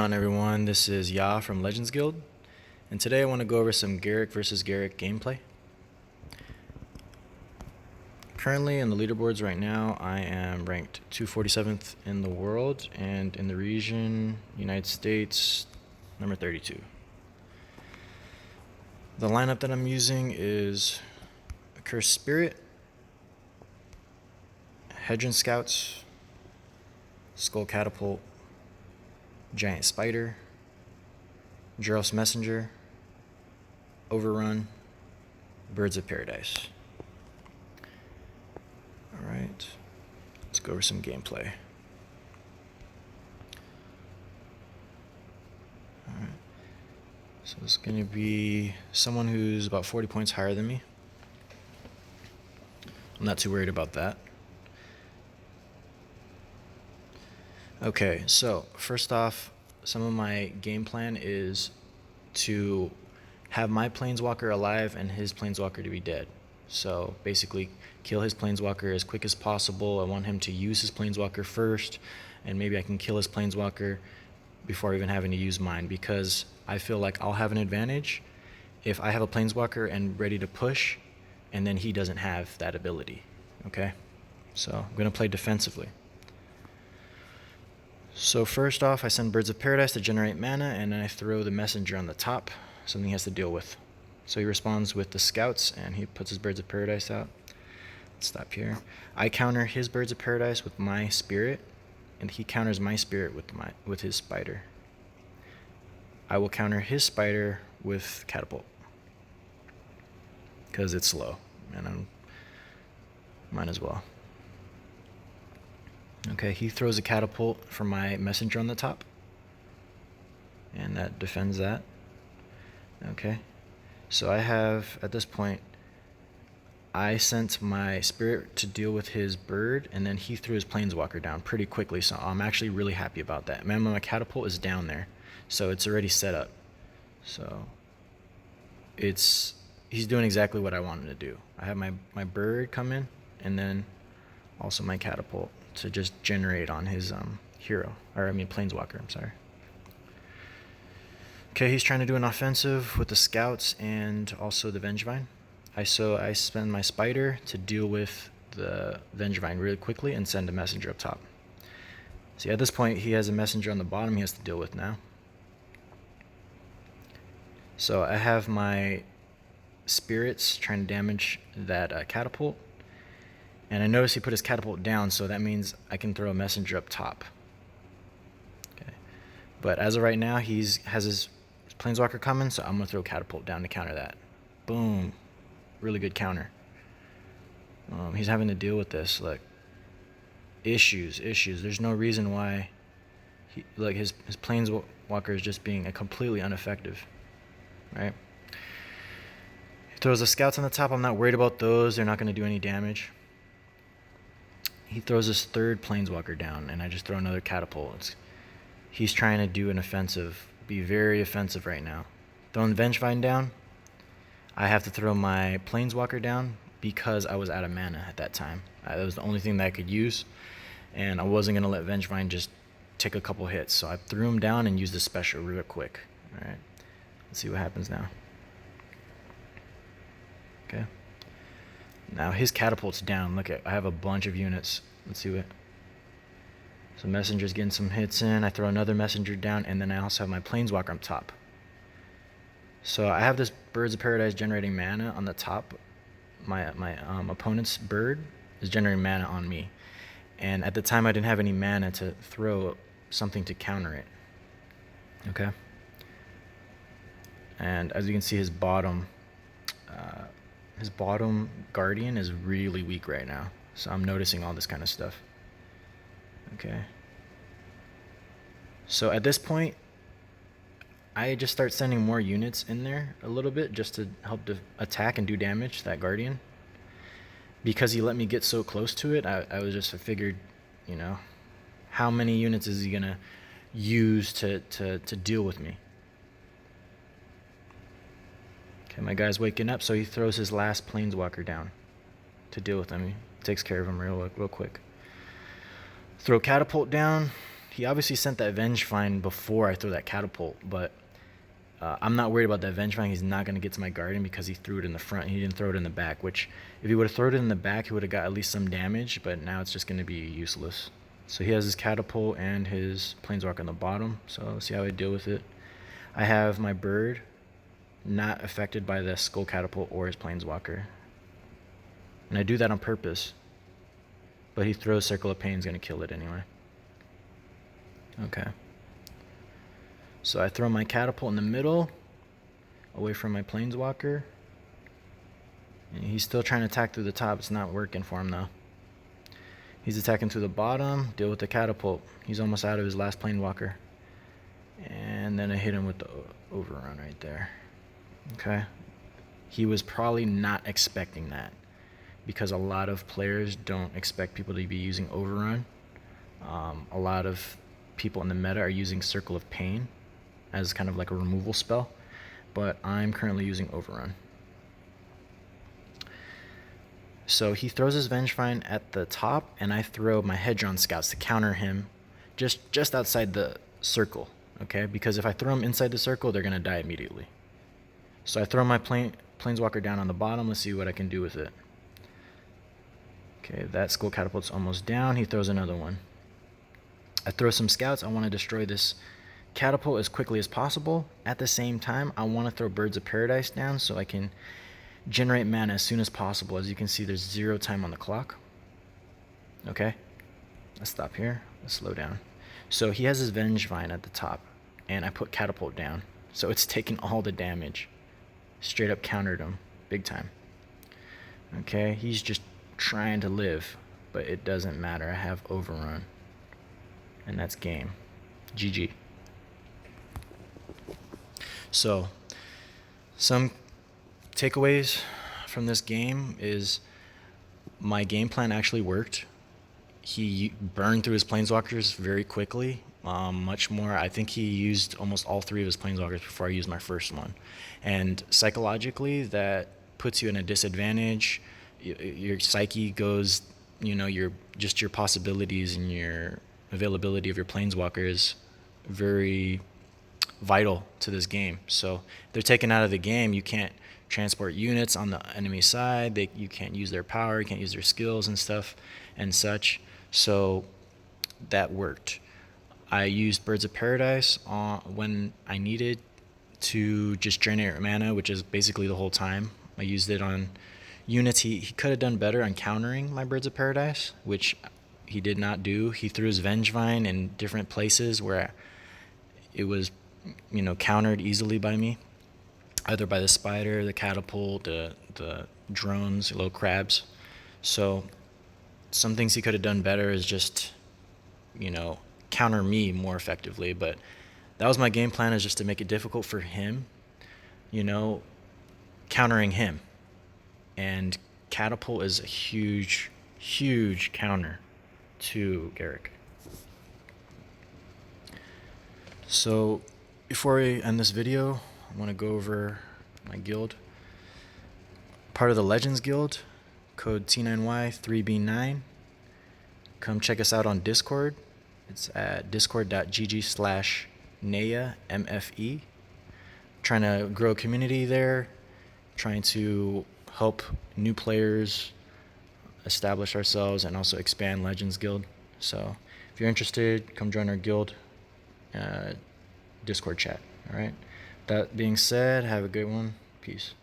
On everyone, this is YAH from Legends Guild, and today I want to go over some Garruk versus Garruk gameplay. Currently in the leaderboards right now, I am ranked 247th in the world, and in the region, United States, number 32. The lineup that I'm using is Cursed Spirit, Hedron Scouts, Skull Catapult, Giant Spider, Jaros Messenger, Overrun, Birds of Paradise. Alright, let's go over some gameplay. Alright, so it's going to be someone who's about 40 points higher than me. I'm not too worried about that. Okay, so first off, some of my game plan is to have my planeswalker alive and his planeswalker to be dead. So basically kill his planeswalker as quick as possible. I want him to use his planeswalker first, and maybe I can kill his planeswalker before even having to use mine, because I feel like I'll have an advantage if I have a planeswalker and ready to push and then he doesn't have that ability. Okay, so I'm going to play defensively. So first off, I send Birds of Paradise to generate mana, and then I throw the Messenger on the top, something he has to deal with. So he responds with the Scouts, and he puts his Birds of Paradise out. Let's stop here. I counter his Birds of Paradise with my Spirit, and he counters my Spirit with his Spider. I will counter his Spider with Catapult, because it's slow, and I might as well. Okay, he throws a Catapult for my Messenger on the top, and that defends that. Okay, so I have, at this point, I sent my Spirit to deal with his bird, and then he threw his Planeswalker down pretty quickly, so I'm actually really happy about that. Man, my Catapult is down there, so it's already set up. So he's doing exactly what I wanted to do. I have my bird come in, and then also my Catapult to just generate on his Planeswalker, I'm sorry. Okay, he's trying to do an offensive with the Scouts and also the Vengevine. So I spend my Spider to deal with the Vengevine really quickly and send a Messenger up top. See, at this point, he has a Messenger on the bottom he has to deal with now. So I have my Spirits trying to damage that Catapult. And I notice he put his Catapult down, so that means I can throw a Messenger up top. Okay. But as of right now, he has his Planeswalker coming, so I'm going to throw Catapult down to counter that. Boom. Really good counter. He's having to deal with this. Look. Issues. There's no reason why his Planeswalker is just being completely ineffective. Right? He throws the Scouts on the top. I'm not worried about those. They're not going to do any damage. He throws his third Planeswalker down, and I just throw another Catapult. He's trying to do an offensive, be very offensive right now. Throwing Vengevine down, I have to throw my Planeswalker down because I was out of mana at that time. That was the only thing that I could use, and I wasn't going to let Vengevine just take a couple hits. So I threw him down and used the special real quick. All right, let's see what happens now. Okay. Now his Catapult's down. Look, I have a bunch of units. Let's see what. So Messenger's getting some hits in. I throw another Messenger down, and then I also have my Planeswalker on top. So I have this Birds of Paradise generating mana on the top. My opponent's bird is generating mana on me. And at the time, I didn't have any mana to throw something to counter it. Okay? And as you can see, his bottom Guardian is really weak right now. So I'm noticing all this kind of stuff. Okay. So at this point, I just start sending more units in there a little bit just to help to attack and do damage to that Guardian. Because he let me get so close to it, I figured, how many units is he going to use to deal with me? Okay, my guy's waking up, so he throws his last Planeswalker down to deal with him. He takes care of him real quick. Throw Catapult down. he obviously sent that Vengevine before I threw that catapult, but I'm not worried about that Vengevine. He's not going to get to my garden because he threw it in the front. He didn't throw it in the back, which if he would have thrown it in the back, he would have got at least some damage, but now it's just going to be useless. So he has his catapult and his planeswalker on the bottom, so let's see how I deal with it. I have my bird not affected by the skull catapult or his planeswalker. And I do that on purpose. But he throws Circle of Pain, is going to kill it anyway. Okay. So I throw my catapult in the middle, away from my planeswalker. And he's still trying to attack through the top. It's not working for him though. He's attacking through the bottom, deal with the catapult. He's almost out of his last planeswalker. And then I hit him with the overrun right there. Okay. He was probably not expecting that, because a lot of players don't expect people to be using overrun. A lot of people in the meta are using Circle of Pain as kind of like a removal spell, but I'm currently using overrun. So he throws his Vengevine at the top, and I throw my Hedron Scouts to counter him just outside the circle, okay? Because if I throw him inside the circle, they're going to die immediately. So I throw my Planeswalker down on the bottom. Let's see what I can do with it. Okay, that Skull Catapult's almost down. He throws another one. I throw some Scouts. I want to destroy this catapult as quickly as possible. At the same time, I want to throw Birds of Paradise down so I can generate mana as soon as possible. As you can see, there's 0 time on the clock. Okay, let's stop here. Let's slow down. So he has his Vengevine at the top, and I put Catapult down. So it's taking all the damage. Straight up countered him, big time. Okay, he's just trying to live, but it doesn't matter. I have overrun, and that's game. GG. So some takeaways from this game is my game plan actually worked. He burned through his planeswalkers very quickly, much more. I think he used almost all 3 of his planeswalkers before I used my first one, and psychologically that puts you in a disadvantage. Your psyche goes, you know, your possibilities and your availability of your planeswalker is very vital to this game. So if they're taken out of the game, you can't transport units on the enemy side. You can't use their power, you can't use their skills and stuff and such. So that worked. I used Birds of Paradise when I needed to just generate mana, which is basically the whole time. I used it on units. He could have done better on countering my Birds of Paradise, which he did not do. He threw his Vengevine in different places where it was, you know, countered easily by me, either by the spider, the catapult, the drones, little crabs. So some things he could have done better is just, you know, counter me more effectively. But that was my game plan, is just to make it difficult for him, you know, countering him. And catapult is a huge, huge counter to Garruk. So before we end this video, I want to go over my guild. Part of the Legends Guild, code T9Y3B9. Come check us out on Discord. It's at discord.gg/NeyaMFE. Trying to grow a community there, trying to help new players establish ourselves and also expand Legends Guild. So if you're interested, come join our guild Discord chat. All right. That being said, have a good one. Peace.